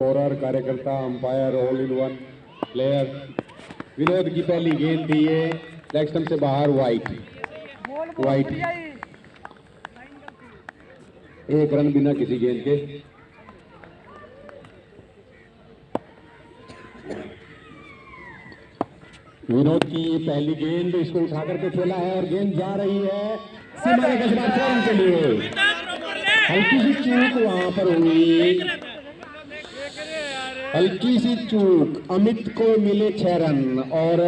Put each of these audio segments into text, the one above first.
Scorer, कार्यकर्ता, umpire, all in one player. Vinod की पहली गेंद थी ये, लेग स्टंप से बाहर, वाइट। एक रन बिना किसी गेंद के। विनोद की पहली गेंद, इसको उठा करके खेला है और गेंद जा रही है सीमा के फौरन के लिए। हल्की सी चूक वहां पर हुई, हल्की सी चूक। अमित को मिले 6 रन और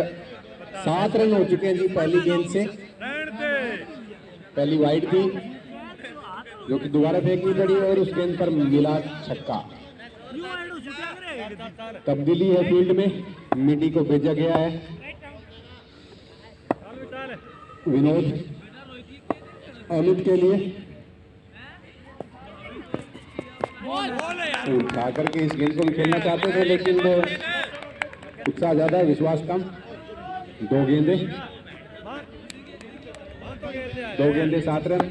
7 रन हो चुके हैं जी पहली गेंद से। पहली वाइड थी जो कि दोबारा फेंकनी पड़ी और उस गेंद पर मिला छक्का। तब्दीली है फील्ड में, मिडी को भेजा गया है। विनोद अमित के लिए उठा करके इस गेंद को भी खेलना चाहते थे, लेकिन उत्साह ज्यादा, विश्वास कम। 2 गेंदे 7 रन,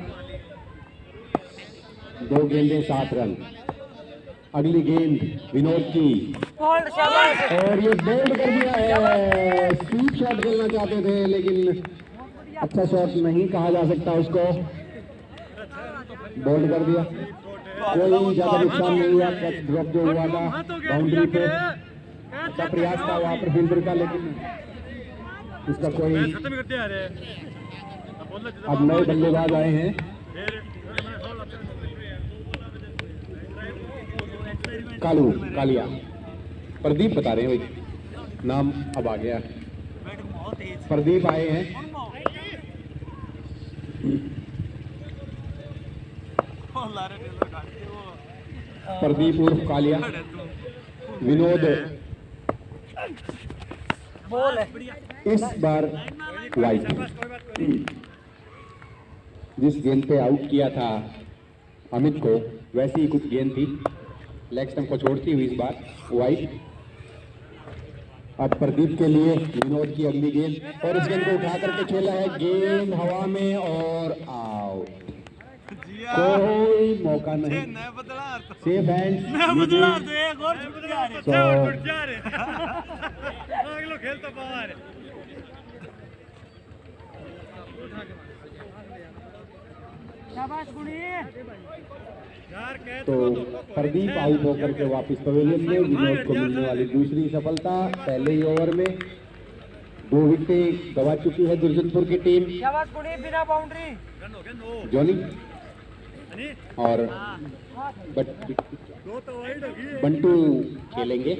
2 गेंदे 7 रन। अगली गेंद विनोद की और ये बोल्ड कर दिया है। स्वीप शॉट खेलना चाहते थे लेकिन अच्छा शॉट नहीं कहा जा सकता उसको, बोल्ड कर दिया। कोई ज्यादा नुकसान नहीं हुआ, कैच ड्रॉप जो हुआ था बाउंड्री पे, अच्छा प्रयास था वहां पर फील्डर का, लेकिन इसका कोई। अब नए बल्लेबाज आए हैं, कालिया प्रदीप बता रहे हैं भाई, नाम अब आ गया। प्रदीप आए हैं। प्रदीप उर्फ कालिया। विनोद इस बार वाइड, जिस गेंद पे आउट किया था अमित को वैसी ही कुछ गेंद थी, लेग स्टंप को छोड़ती हुई इस बार वाइड। अब प्रदीप के लिए विनोद की अगली गेंद और इस गेंद को उठा करके खेला है, गेंद हवा में और आउट। कोई मौका नहीं, सेफ हैंड। तो प्रदीप आउट होकर के वापस पवेलियन में। विनोद को मिलने वाली दूसरी सफलता। पहले ही ओवर में 2 विकेट गवा चुकी है दुर्जनपुर की टीम। बिना बाउंड्री जॉनी और बंटू खेलेंगे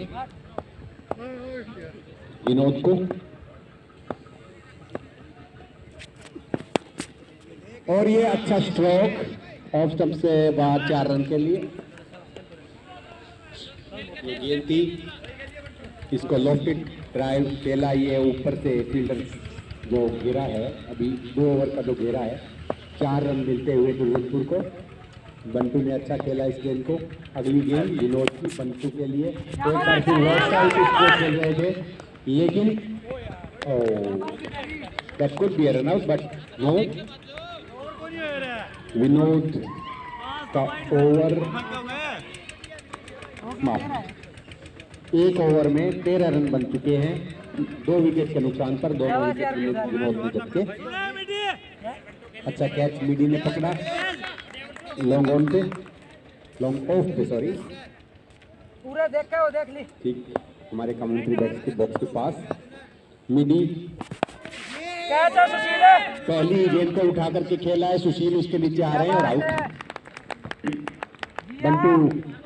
विनोद को। और ये अच्छा स्ट्रोक ऑफ स्टंप से बाहर 4 रन के लिए। ये गेंद थी, इसको लॉफ्टेड ड्राइव खेला, ये ऊपर से फील्डर जो घेरा है, अभी 2 ओवर का जो घेरा है, 4 रन मिलते हुए दुर्जनपुर को। बंटू ने अच्छा खेला इस गेंद को। अगली गेंद विनोद की बंटू के लिए, एक बार फिर खेल रहे थे लेकिन that could be a run out, but no. Vinod का ओवर, एक ओवर में 13 रन बन चुके हैं 2 विकेट के नुकसान पर। 2 विकेट विनोद ने जबकि अच्छा कैच मिडी ने पकड़ा, लॉन्ग ऑन पे, लॉन्ग ऑफ पे, सॉरी। पूरा देखा हो, देख ली। ठीक, हमारे कमेंट्री बॉक्स के पास मिडी पहली गेंद को उठा करके खेला है। सुशील उसके नीचे आ रहे हैं और आउट। बंटू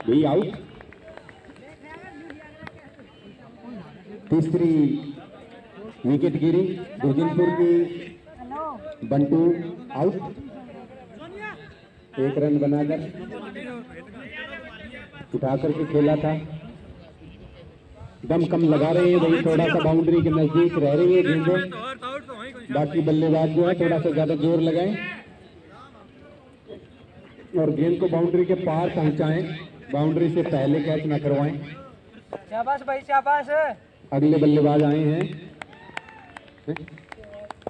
भी आउट। तीसरी विकेट गिरी दुर्जनपुर की। बंटू आउट, 1 रन बनाकर उठा करके खेला था। दम कम लगा रहे हैं वही, थोड़ा सा बाउंड्री के नजदीक रह रही है गेंदें। बाकी बल्लेबाज जो है थोड़ा सा ज्यादा जोर लगाएं और गेंद को बाउंड्री के पार पहुंचाएं, बाउंड्री से पहले कैच न करवाएं। शाबाश भाई, शाबाश। अगले बल्लेबाज आए हैं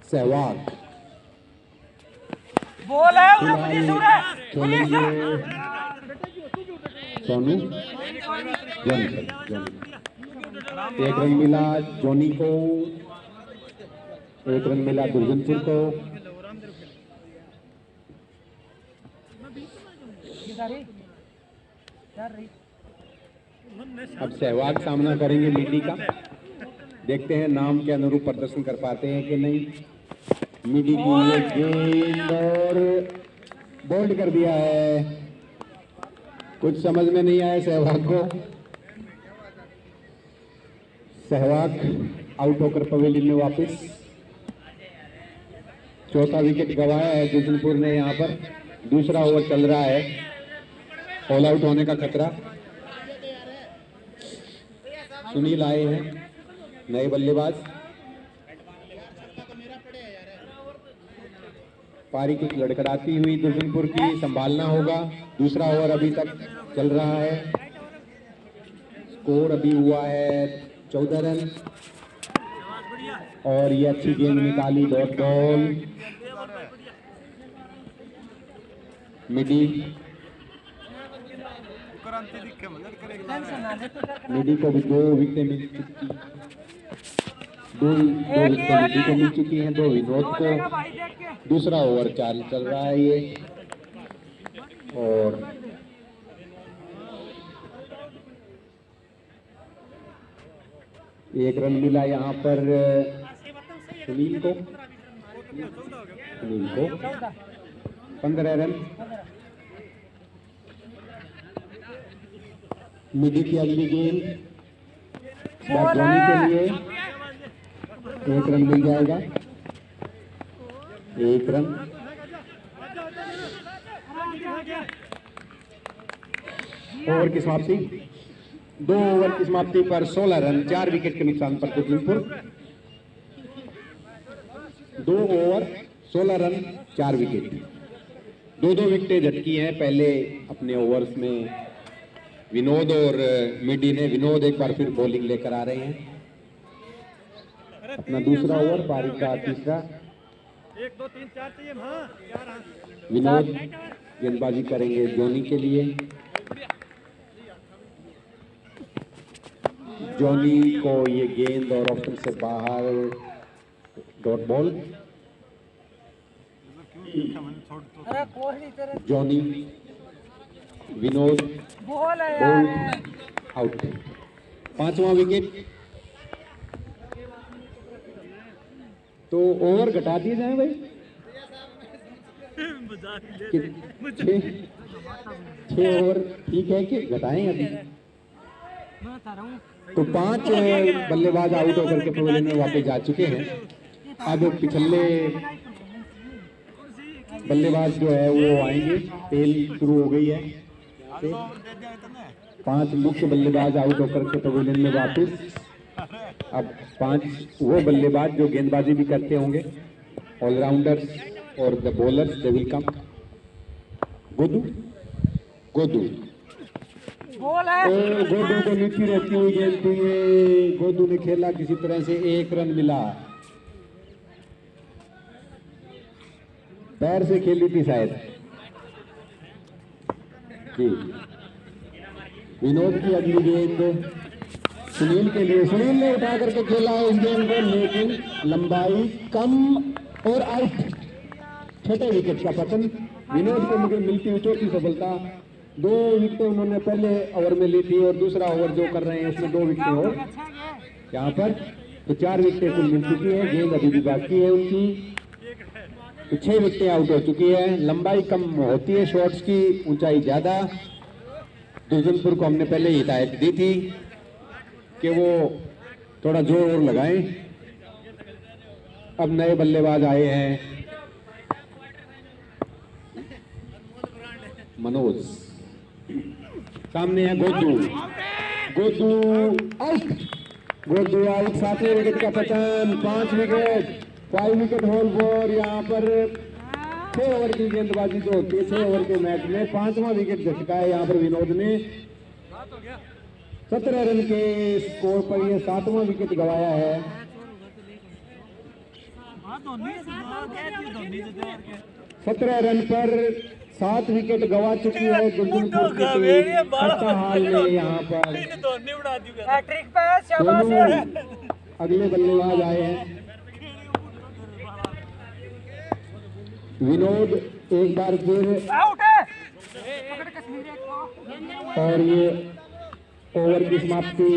सहवाग। बोल है सोनू जॉनी एक रन मिला जॉनी को, एक रन मिला दुर्जनपुर को। अब सहवाग सामना करेंगे मिडी का, देखते हैं नाम के अनुरूप प्रदर्शन कर पाते हैं कि नहीं। मिडी की ये गेंद और बोल्ड कर दिया है, कुछ समझ में नहीं आया सहवाग को। सहवाग आउट होकर पवेलियन में वापस। चौथा विकेट गंवाया है दुर्जनपुर ने यहाँ पर। दूसरा ओवर चल रहा है, ऑल आउट होने का खतरा। सुनील आए हैं नए बल्लेबाज। पारी कुछ लड़खड़ाती हुई दुर्जनपुर की, संभालना होगा। दूसरा ओवर अभी तक चल रहा है, स्कोर अभी हुआ है 14 रन। और ये अच्छी गेंद निकाली, डॉट बॉल। मिडी को भी 2 विकेटें मिल चुकी, 2 विकेटें मिडी को मिल चुकी हैं, 2 विनोद को। दूसरा ओवर चल रहा है ये, और एक रन मिला यहाँ पर सुनील को। 15 रन। मिडी की अगली गेंद धोनी के लिए, 1 रन मिल जाएगा। 1 रन। ओवर की समाप्ति, 2 ओवर की समाप्ति पर 16 रन, 4 विकेट के नुकसान पर दुर्जनपुर। 2 over 16 run, 4 wicket. 2-2 विकेटें झटकी हैं पहले अपने ओवर्स में विनोद और मिडी ने। विनोद एक बार फिर बॉलिंग लेकर आ रहे हैं। अपना दूसरा ओवर, पारी का तीसरा। 1 2 3 4 चाहिए। विनोद गेंदबाजी करेंगे जॉनी के लिए। जॉनी को ये गेंद और ऑप्शन से बाहर, dot ball. Johnny, Vinod, ball out. 5वां विकेट। तो ओवर घटा दिए जाए भाई, 6 ओवर ठीक है कि घटाएं अभी? तो 5 बल्लेबाज आउट होकर के पवेलियन में वापस जा चुके हैं। अब पिछले बल्लेबाज जो है वो आएंगे, तेल शुरू हो गई है। 5 मुख्य बल्लेबाज आउट होकर के पवेलियन में वापस। अब 5 वो बल्लेबाज जो गेंदबाजी भी करते होंगे, ऑलराउंडर्स और the bowlers, they will come. गोदू गोदू गोदू को नीचे रहती हुई गेंद थी ये, गोदू ने खेला किसी तरह से, 1 रन मिला। पैर से खेली थी शायद जी। विनोद की अगली गेंद सुनील के लिए। सुनील ने उठा करके खेला इस गेंद को, लेकिन लंबाई कम और आउट। 6ठे विकेट का पतन। विनोद को मुझे मिलती हुई चौथी सफलता। 2 विकेटें उन्होंने पहले ओवर में ली थी और दूसरा ओवर जो कर रहे हैं उसमें 2 विकेटें और यहाँ पर, तो 4 विकेटें कुल मिल चुकी है। गेंद अभी भी बाकी है उनकी, तो 6 विकेटें आउट हो चुकी है। लंबाई कम होती है शॉट्स की, ऊंचाई ज्यादा। दुर्जनपुर को हमने पहले ही हिदायत दी थी कि वो थोड़ा जोर और लगाएं। अब नए बल्लेबाज आए हैं, मनोज सामने है। गोदू आउट, गोदू आउट। 7वें विकेट का पतन। 5 विकेट, 5 विकेट होल फॉर। यहाँ पर 6 ओवर की गेंदबाजी जो होती है 6 ओवर के मैच में 5वां विकेट झटका है यहाँ पर विनोद ने। 17 रन के स्कोर पर यह 7वां विकेट गंवाया है। 17 रन पर 7 विकेट गवा चुकी है दुर्जनपुर की टीम। खस्ता हाल में यहाँ पर दोनों अगले बल्लेबाज आए हैं। विनोद एक बार फिर और ये ओवर की समाप्ति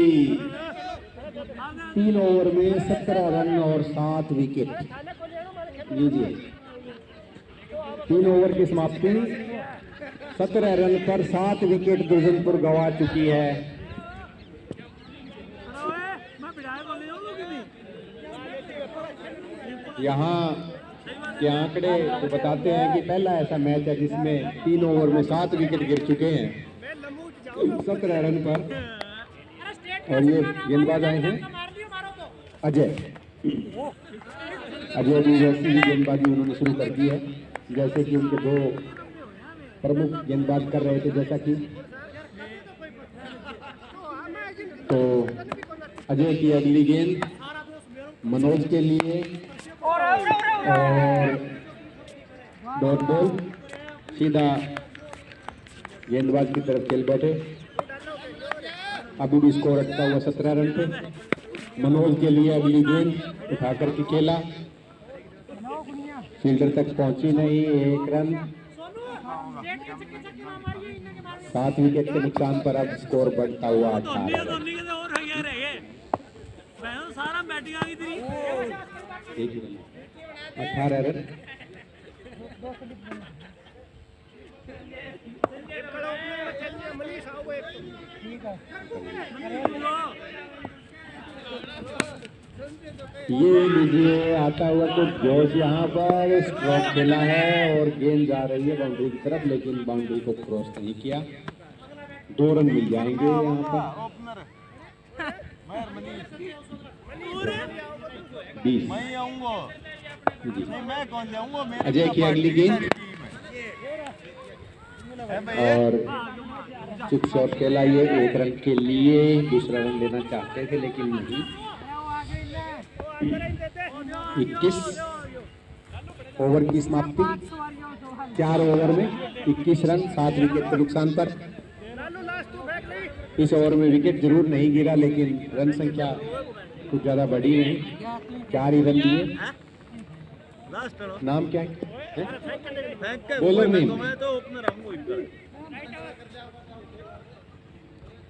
3 ओवर में 17 रन और 7 विकेट। लीजिए 3 ओवर की समाप्ति 17 रन पर 7 विकेट दुर्जनपुर गंवा चुकी है। यहाँ के आंकड़े तो बताते हैं कि पहला ऐसा मैच है जिसमें 3 ओवर में 7 विकेट गिर चुके हैं 17 रन पर। और ये गेंदबाज आए हैं अजय। अजय भी वैसी ही गेंदबाजी उन्होंने शुरू कर दी है जैसे कि उनके 2 प्रमुख गेंदबाज कर रहे थे। जैसा कि तो अजय की अगली गेंद मनोज के लिए और डॉट बॉल सीधा गेंदबाज की तरफ खेल बैठे। अभी भी स्कोर अटका हुआ 17 रन पे। मनोज के लिए अगली गेंद उठा करके खेला, फील्डर तक पहुंची नहीं, 1 रन। 7 विकेट के नुकसान पर अब स्कोर बढ़ता हुआ 18 रन। ये लीजिए आता हुआ तो जोश यहाँ पर स्ट्रोक खेला है और गेंद जा रही है बाउंड्री की तरफ, लेकिन बाउंड्री को क्रॉस नहीं किया। 2 रन मिल जाएंगे यहाँ पर। 20 अजय की अगली गेंद और चुप शॉट खेला। ये 1 रन के लिए दूसरा रन लेना चाहते थे लेकिन नहीं। 21 ओवर की समाप्ति 4 ओवर में 21 रन 7 विकेट के नुकसान पर। इस ओवर में विकेट जरूर नहीं गिरा लेकिन रन संख्या कुछ ज्यादा बढ़ी नहीं, 4 ही रन दिए। नाम क्या है? Bowler name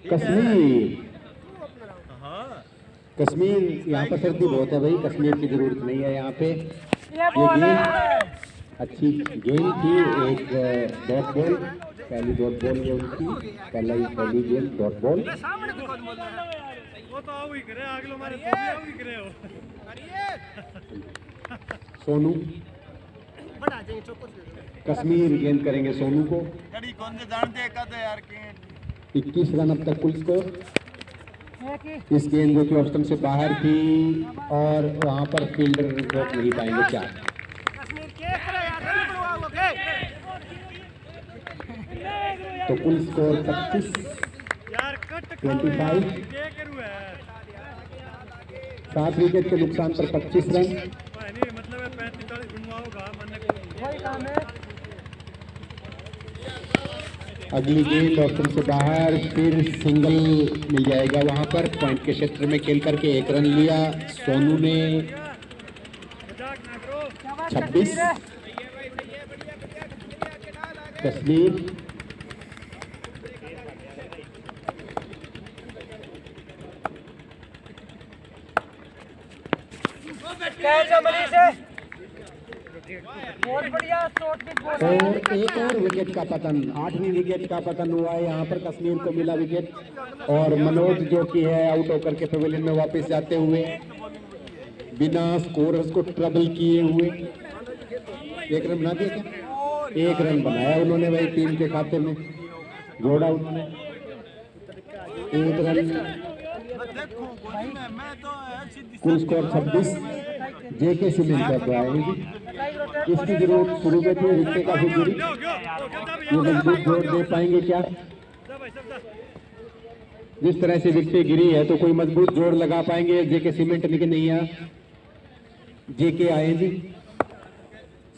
Kashmir. कश्मीर यहाँ पर सर्दी बहुत है भाई, कश्मीर की जरूरत नहीं है यहाँ पे। ये गेंद अच्छी गेंद थी, एक डॉट बॉल, पहली डॉट बॉल ये उनकी पहली गेंद डॉट बॉल। सोनू कश्मीर गेंद करेंगे सोनू को। 21 रन अब तक कुल स्कोर। इस गेंद जो कि ऑप्शन से बाहर थी और वहां पर फील्डर रोक नहीं पाएंगे 4। तो कुल स्कोर 25 7 विकेट के नुकसान पर 25 रन। अगली गेंद ऑप्शन से बाहर, फिर सिंगल मिल जाएगा वहां पर। पॉइंट के क्षेत्र में खेल करके 1 रन लिया सोनू ने। 26 कश्मीर और एक और विकेट का पतन, 8वीं विकेट का पतन हुआ है यहाँ पर। कश्मीर को मिला विकेट और मनोज जो कि है आउट होकर के पवेलियन में वापस जाते हुए बिना स्कोरर्स को ट्रबल किए हुए। 1 रन बना दिया क्या? 1 रन बनाया उन्होंने भाई, टीम के खाते में जोड़ा उन्होंने 1 रन। कुल स्कोर 26। जेके सीमेंट पर आएगी, इसकी जरूरत शुरू में थी, रिश्ते काफी दूरी। ये मजबूत जोड़ दे पाएंगे क्या? जिस तरह से विकेट गिरी है तो कोई मजबूत जोड़ लगा पाएंगे जेके सीमेंट? लेकिन नहीं है, जेके आए जी,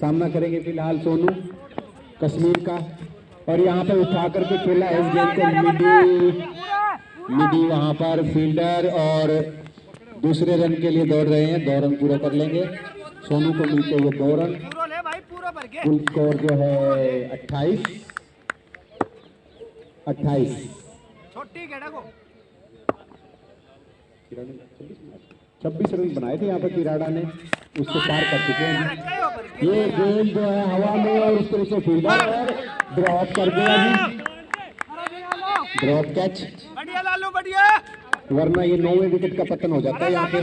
सामना करेंगे फिलहाल सोनू। कश्मीर का, और यहाँ पे उठा करके खेला इस गेंद को मिडी वहां पर फील्डर, और दूसरे रन के लिए दौड़ रहे हैं, 2 रन पूरे कर लेंगे। सोनू को मिलते हुए 2 रन, कुल स्कोर जो है 28। 26 रन बनाए थे यहाँ पर किराड़ा ने, उससे पार कर चुके हैं। ये गेंद जो है हवा में और उस तरह से फील्डर और ड्रॉप कर दिया जी, ड्रॉप कैच, बढ़िया लालू बढ़िया। वरना ये 9वें विकेट का पतन हो जाता है यहाँ पे।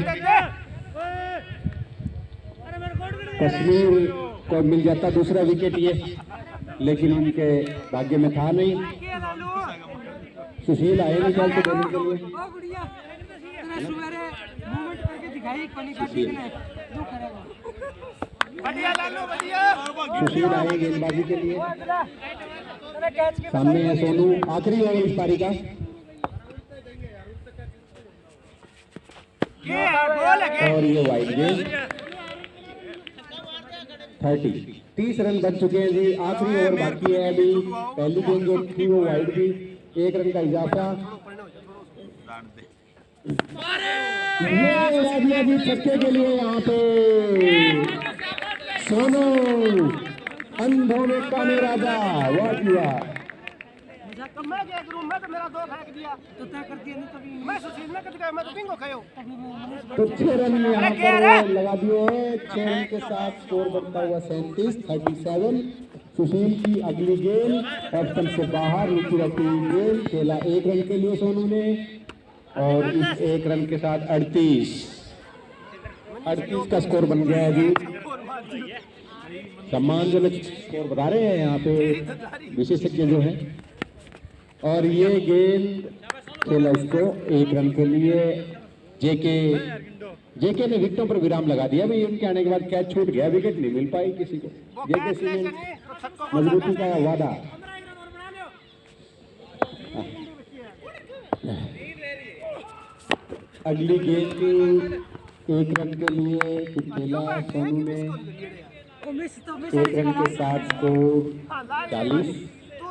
कश्मीर को मिल जाता दूसरा विकेट ये, लेकिन उनके भाग्य में था नहीं। सुशील आए नहीं चलते देने के लिए, सुशील आए गेंदबाजी के लिए। सामने है सोनू, आखिरी ओवर इस पारी का, और ये वाइड गेंद 30 रन बन चुके हैं जी। आखिरी ओवर बाकी है अभी, पहली गेंद जो थी वो वाइड थी, 1 रन का इजाफा। ये उड़ा दिया जी छक्के के लिए यहाँ पे सोनू, अंधों में काने राजा, वाह जी वाह। मैं क्या करूं, मैं तो मेरा 2 फेंक दिया तो तय कर दिया, नहीं तभी मैं सुशील ने कद गया, मैं तो बिंगो खायो। तो 6 रन यहाँ पर लगा दिए, 6 रन के साथ स्कोर बनता हुआ 37। सुशील की अगली गेंद ऑप्शन से बाहर, नीचे रहती हुई गेंद, खेला 1 रन के लिए सोनू ने, और इस 1 रन के साथ 38 का स्कोर बन गया है जी। सम्मानजनक स्कोर बता रहे हैं यहाँ पे विशेषज्ञ जो हैं। और ये गेंद खेला इसको 1 रन के लिए, जेके ने विकेटों पर विराम लगा दिया भाई। उनके आने के बाद कैच छूट गया, विकेट नहीं मिल पाई किसी को। जेके सीमेंट मजबूती का वादा। अगली गेंद की 1 रन के लिए खेला सोनू ने, 1 रन के साथ स्कोर 40।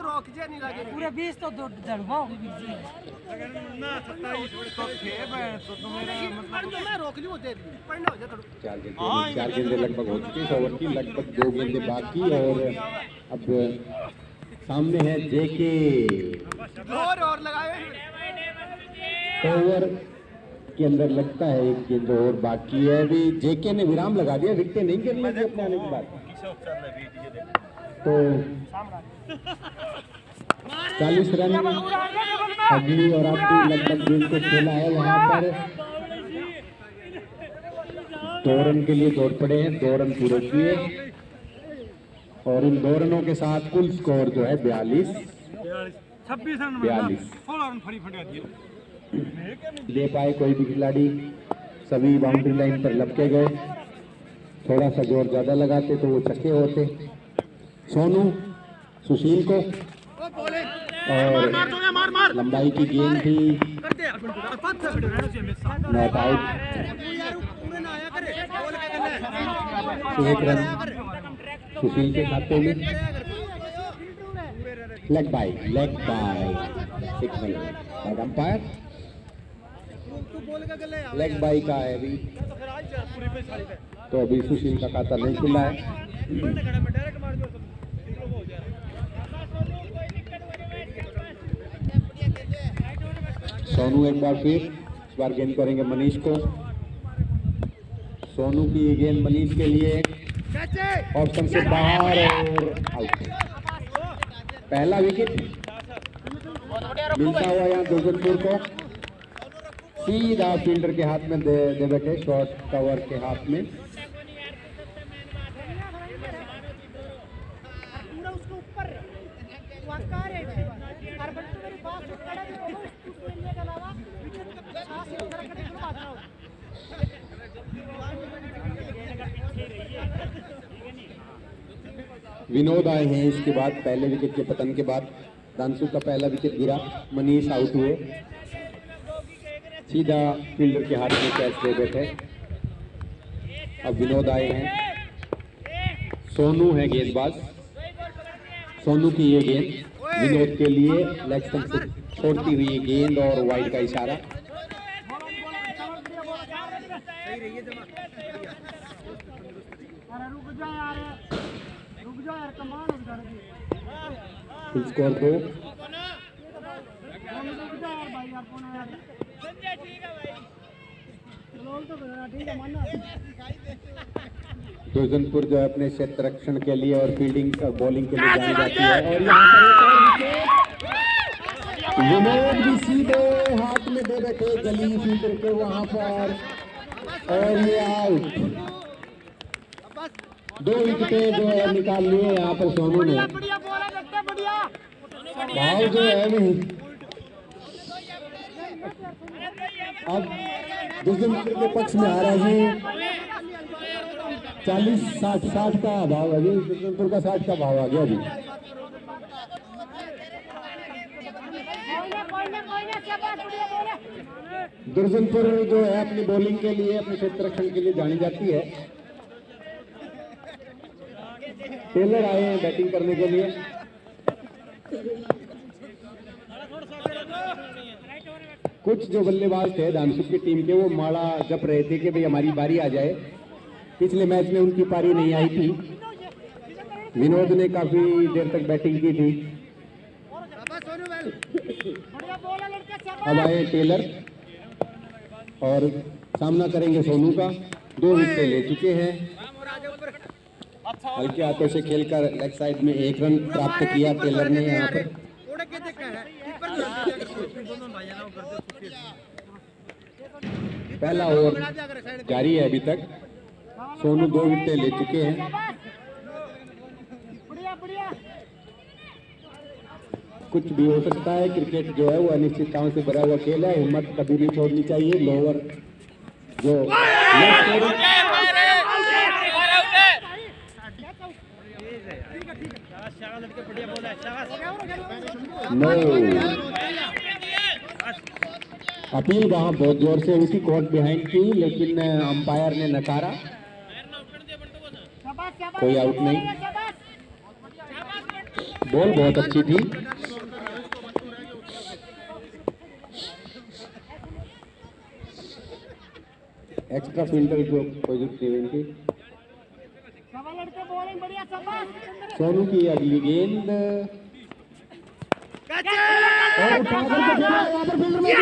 पूरे 20 तो दड़वा होगी ना 27 तो थे तो मेरे मतलब मैं रोक ली, वो दे दी पढ़ना हो जाए थोड़ा। 4 गेंदें लगभग हो चुकी है ओवर की, लगभग 2 गेंदें बाकी, और अब सामने है जेके। और लगाए ओवर के अंदर लगता है 1 गेंद और बाकी है अभी। जेके ने विराम लगा दिया, विकेटें नहीं गिरने दी अपने आने के बाद। तो 40 रन अगली और आखिरी लगभग गेंद को खेला है। वहां पर 2 रन के लिए दौड़ पड़े हैं, 2 रन पूरे किए, और इन 2 रनों के साथ कुल स्कोर जो है 42। 26 रन 42 16 रन फड़ी फटा दिए ले पाए कोई भी खिलाड़ी, सभी बाउंड्री लाइन पर लपके गए। थोड़ा सा जोर ज्यादा लगाते तो वो छक्के होते। सोनू सुशील को, और लंबाई की गेंद थी, नॉट आउट। 1 रन सुशील के खाते में। Leg bye signal umpire, leg bye का है अभी, तो अभी सुशील का खाता नहीं खुला है। सोनू एक बार फिर, इस बार गेंद करेंगे मनीष को। सोनू की गेंद मनीष के लिए ऑप्शन से बाहर और आउट। पहला विकेट मिलता हुआ यहाँ दुर्गनपुर को, सीधा फील्डर के हाथ में दे बैठे, शॉर्ट कवर के हाथ में। विनोद आए हैं इसके बाद, पहले विकेट के पतन के बाद दानसू का पहला विकेट गिरा, मनीष आउट हुए, सीधा फील्डर के हाथ में कैच दे बैठे। अब विनोद आए हैं, सोनू है गेंदबाज, सोनू की ये गेंद विनोद के लिए लेग स्टंप से छोड़ती हुई ये गेंद और वाइड का इशारा। Full score 2। दुर्जनपुर जो है अपने क्षेत्र रक्षण के लिए और फील्डिंग बॉलिंग के लिए जानी जाती है और यहाँ पर विनोद भी सीधे हाथ में दे बैठे गली फील्डर के वहां पर और ये आउट। 2 विकेटें जो है निकाल लिए यहाँ पर सोनू ने। भाव जो है नहीं अब दुर्जनपुर के पक्ष में आ रहा है 40-60 का भाव है जी। दुर्जनपुर का 60 का भाव आ गया अभी। दुर्जनपुर जो है अपनी बॉलिंग के लिए अपने क्षेत्र रक्षण के लिए जानी जाती है। टेलर आए हैं बैटिंग करने के लिए। कुछ जो बल्लेबाज थे धानसुख की टीम के वो माड़ा जप रहे थे कि भाई हमारी बारी आ जाए। पिछले मैच में उनकी पारी नहीं आई थी। विनोद ने काफी देर तक बैटिंग की थी। अब आए टेलर और सामना करेंगे सोनू का। 2 विकेट ले चुके हैं। हल्के हाथों से खेलकर लेग साइड में 1 रन प्राप्त किया टेलर ने यहाँ पर। पहला ओवर जारी है अभी तक। सोनू 2 विकेट ले चुके हैं। कुछ भी हो सकता है। क्रिकेट जो है वो अनिश्चितताओं से भरा हुआ खेल है। हिम्मत कभी नहीं छोड़नी चाहिए। लोअर जो नो अपील वहां बहुत जोर से उसी कोर्ट बिहाइंड थी लेकिन अंपायर ने नकारा। कोई आउट नहीं। बॉल बहुत अच्छी थी। एक्स्ट्रा फील्डर जो पॉजिटिव थी। सोनू की अगली गेंद और उठाकर के खेला यहाँ पर फील्डर में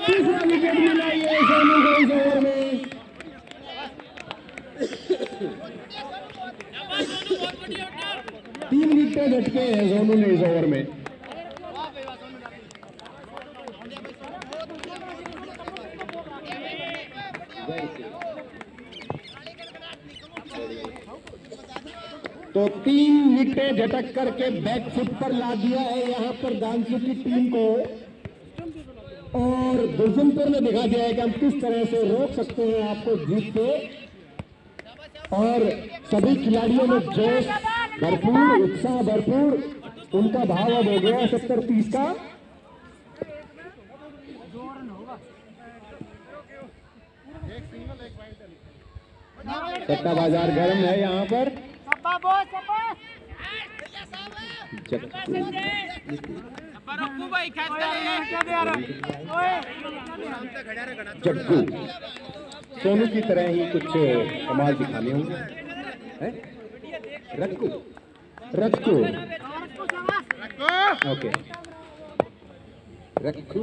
तीसरा विकेट मिला ये सोनू को इस ओवर में। तीन विकेट झटके हैं सोनू ने इस ओवर में। तो 3 विकेटें झटक करके बैक फुट पर ला दिया है यहाँ पर धानसुख की टीम को और दुर्जनपुर ने दिखा दिया है कि हम किस तरह से रोक सकते हैं आपको जीत पे। और सभी खिलाड़ियों में जोश भरपूर, उत्साह भरपूर। उनका भाव अब हो गया 70-30 का। सट्टा बाजार गर्म है यहाँ पर। जग्गू सोनू की तरह ही कुछ कमाल दिखाने होंगे। रक्कू रक्कू ओके रक्कू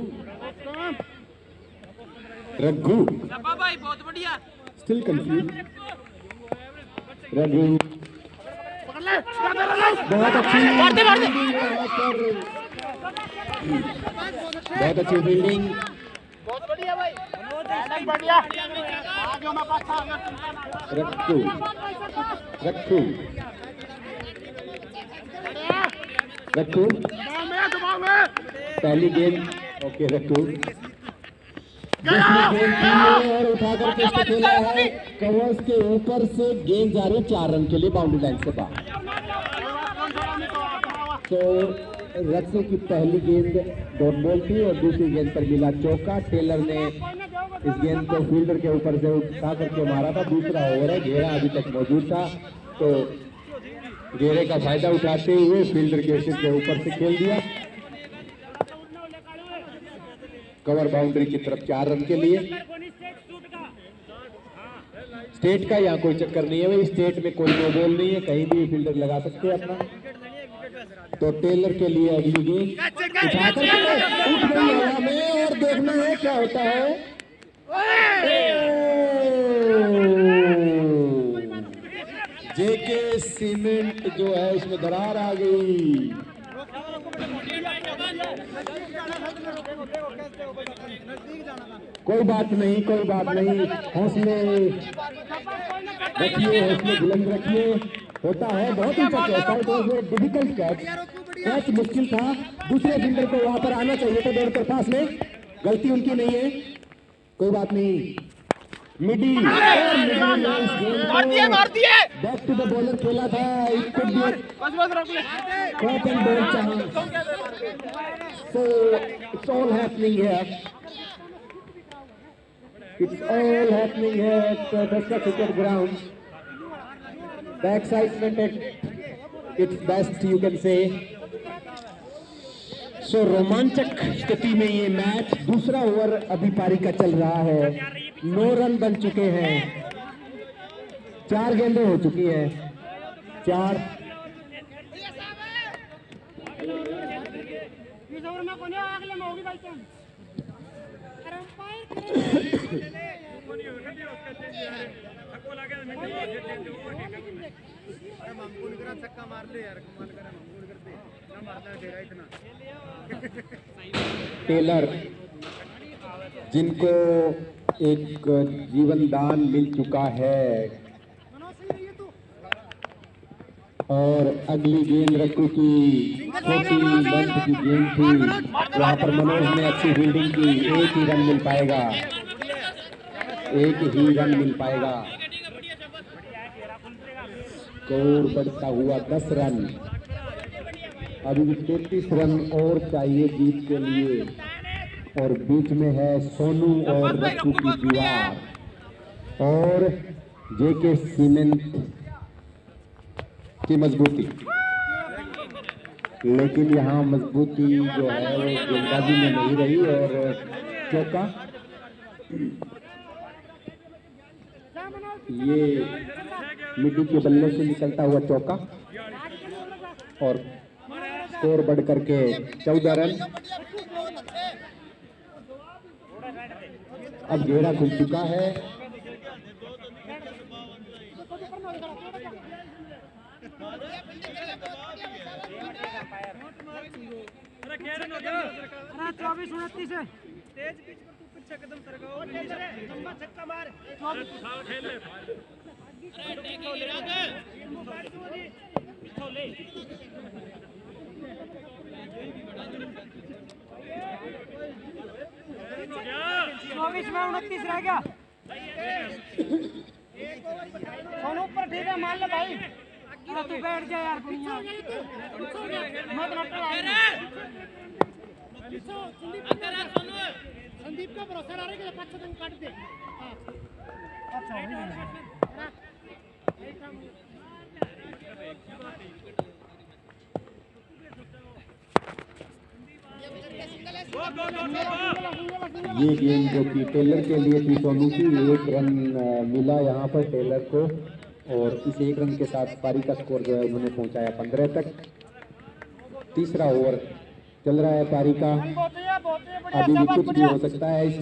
रघु बहुत बढ़िया। Still confuse. रघु बहुत अच्छी फील्डिंग। बहुत बढ़िया भाई। बढ़िया। रक्कू रक्कू रक्कू पहली गेंद ओके रक्कू और उठाकर के खेला है कवर्स के ऊपर से। गेंद जा रही 4 रन के लिए बाउंड्री लाइन से बाहर। तो रक्सू की पहली गेंद डॉट बॉल थी और दूसरी गेंद पर मिला चौका। टेलर ने इस गेंद को फील्डर के ऊपर से उठा करके मारा था। दूसरा ओवर है। घेरा अभी तक मौजूद था। तो घेरे का फायदा उठाते हुए फील्डर के सिर के ऊपर से खेल दिया। कवर बाउंड्री की तरफ 4 रन के लिए। स्टेट का यहाँ कोई चक्कर नहीं है भाई, स्टेट में कोई नो बॉल नहीं है, कहीं भी फील्डर लगा सकते हैं अपना। तो टेलर के लिए अगली गेंद उठाकर उठ गई हवा में और देखना है क्या होता है। जेके सीमेंट जो है उसमें दरार आ गई। कोई बात नहीं, कोई बात नहीं, हौसले रखिए, हौसले बुलंद रखिए। होता है बहुत ऊंचा कैच है, तो ये डिफिकल्ट कैच मुश्किल था। दूसरे फील्डर को वहां पर आना चाहिए था दौड़कर पास में, गलती उनकी नहीं है, कोई बात नहीं। मिडी मार दिए बैक टू द बॉलर खेला था। So it's all happening here. It's all happening here at Besta Cricket Ground. The excitement at its best, you can say. So रोमांचक स्थिति में ये मैच, दूसरा ओवर अभी पारी का चल रहा है। 9 रन बन चुके हैं, 4 गेंदें हो चुकी हैं, 4। टेलर जिनको एक जीवन दान मिल चुका है और अगली गेंद रक्कू की छोटी लेंथ की गेंद थी, वहां पर मनोज ने अच्छी फील्डिंग की। एक ही रन मिल पाएगा, एक ही रन मिल पाएगा। स्कोर बढ़ता हुआ 10 रन। अभी 33 रन और चाहिए जीत के लिए, और बीच में है सोनू और रक्कू की दीवार और जेके सीमेंट की मजबूती। लेकिन यहाँ मजबूती जो है वो गेंदबाजी में नहीं रही और चौका। ये मिड्डी के बल्ले से निकलता हुआ चौका और स्कोर बढ़ करके 14 रन। अब घेरा खुल चुका है। तेज पिच पर तू पीछे कदम सरकाओ, लंबा छक्का मार। खेल ले में 29 रह गया। सोनू ऊपर ठीक है, मान ले भाई। तू बैठ जा यार, संदीप का भरोसा रहा है कि 5 दिन काट दे। अच्छा ये गेंद जो कि टेलर के लिए थी सोनू की, 1 रन मिला यहाँ पर टेलर को और इस 1 रन के साथ पारी का स्कोर जो है उन्होंने पहुंचाया 15 तक। तीसरा ओवर चल रहा है पारी का। अभी भी कुछ भी हो सकता है इस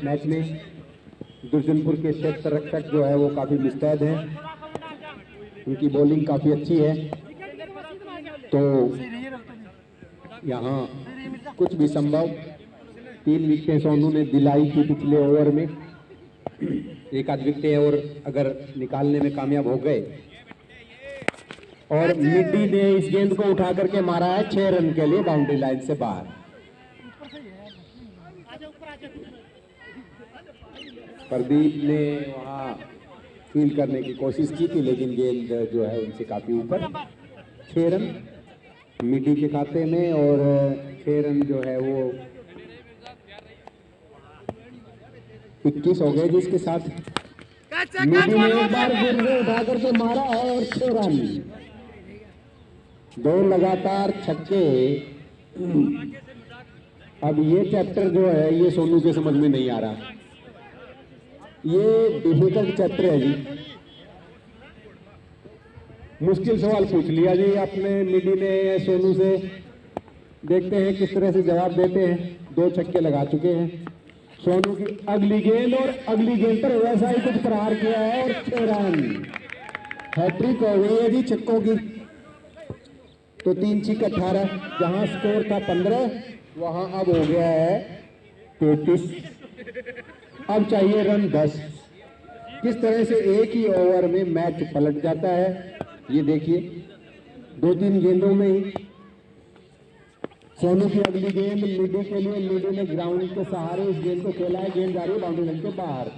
मैच में। दुर्जनपुर के क्षेत्र रक्षक जो है वो काफी मुस्तैद हैं, उनकी बॉलिंग काफी अच्छी है, तो यहाँ कुछ भी संभव। 3 विकेटें सोनू ने दिलाई थी पिछले ओवर में, 1 आध विकेट और अगर निकालने में कामयाब हो गए। और मिड्डी ने इस गेंद को उठा करके मारा है 6 रन के लिए बाउंड्री लाइन से बाहर। प्रदीप ने वहां फील्ड करने की कोशिश की थी, लेकिन गेंद जो है उनसे काफी ऊपर। 6 रन मिड्डी के खाते में और 6 रन जो है वो 21 हो गए जिसके साथ मिडी ने एक बार फिर से उठा करके मारा और 6 रन। 2 लगातार छक्के। अब ये चैप्टर जो है ये सोनू के समझ में नहीं आ रहा, ये डिफिकल्ट चैप्टर है जी। मुश्किल सवाल पूछ लिया जी आपने मिडी ने सोनू से। देखते हैं किस तरह से जवाब देते हैं। 2 छक्के लगा चुके हैं सोनू की अगली गेंद, और अगली गेंद पर वैसा ही कुछ प्रहार किया है और 6 रन। हैट्रिक हो गई है जी छक्कों की। तो 3 6 18, जहां स्कोर था 15 वहां अब हो गया है 33। अब चाहिए रन 10। किस तरह से एक ही ओवर में मैच पलट जाता है ये देखिए। 2-3 गेंदों में ही सोनू की अगली गेंद मिडी के लिए। मिडी ने ग्राउंड के सहारे इस गेंद को खेला है, गेंद जा रही है बाउंड्री लाइन के बाहर।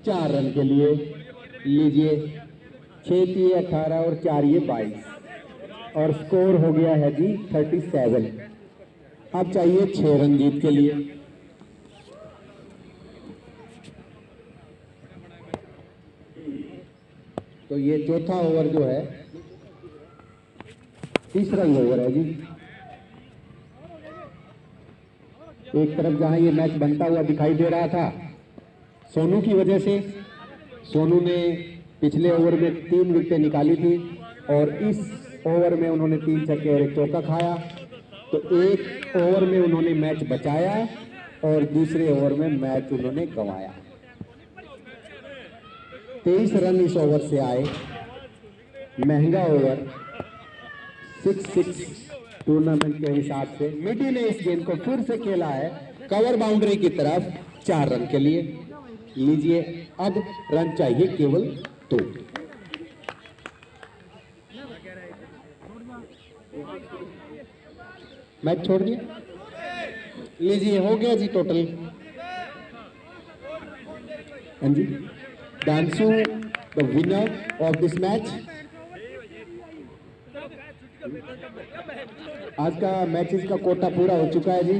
4 रन के लिए। लीजिए 6 3 18 और 4 ये 22 और स्कोर हो गया है जी 37। अब चाहिए 6 रन जीत के लिए। तो ये चौथा ओवर जो है, तीसरा ओवर है जी। एक तरफ जहां ये मैच बनता हुआ दिखाई दे रहा था सोनू की वजह से, सोनू ने पिछले ओवर में 3 विकेटें निकाली थी और इस ओवर में उन्होंने 3 छक्के और 1 चौका खाया। तो एक ओवर में उन्होंने मैच बचाया और दूसरे ओवर में मैच उन्होंने गंवाया। 23 रन इस ओवर से आए। महंगा ओवर 6-6 टूर्नामेंट के हिसाब से। मिडी ने इस गेंद को फिर से खेला है कवर बाउंड्री की तरफ 4 रन के लिए। लीजिए अब रन चाहिए केवल 2। मैच छोड़ दिया। लीजिए हो गया जी टोटल। हाँ जी, डांसू the winner of this match. आज का मैचेस का कोटा पूरा हो चुका है जी।